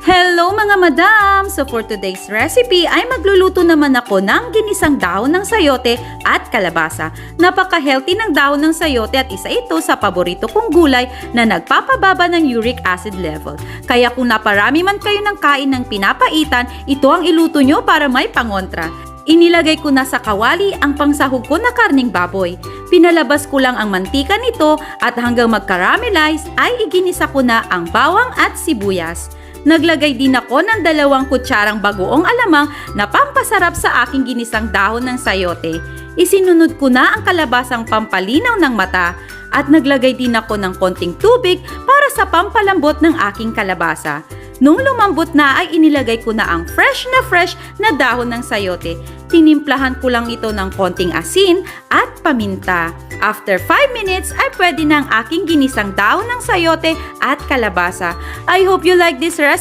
Hello mga madam! So for today's recipe ay magluluto naman ako ng ginisang dahon ng sayote at kalabasa. Napaka-healthy ng dahon ng sayote at isa ito sa paborito kong gulay na nagpapababa ng uric acid level. Kaya kung naparami man kayo ng kain ng pinapaitan, ito ang iluto nyo para may pangontra. Inilagay ko na sa kawali ang pangsahog ko na karning baboy. Pinalabas ko lang ang mantika nito at hanggang mag-caramelize ay iginisa ko na ang bawang at sibuyas. Naglagay din ako ng 2 kutsarang bagoong alamang na pampasarap sa aking ginisang dahon ng sayote. Isinunod ko na ang kalabasang pampalinaw ng mata at naglagay din ako ng konting tubig para sa pampalambot ng aking kalabasa. Nung lumambot na ay inilagay ko na ang fresh na dahon ng sayote. Tinimplahan ko lang ito ng konting asin at paminta. After 5 minutes ay pwede na ang aking ginisang dahon ng sayote at kalabasa. I hope you like this recipe.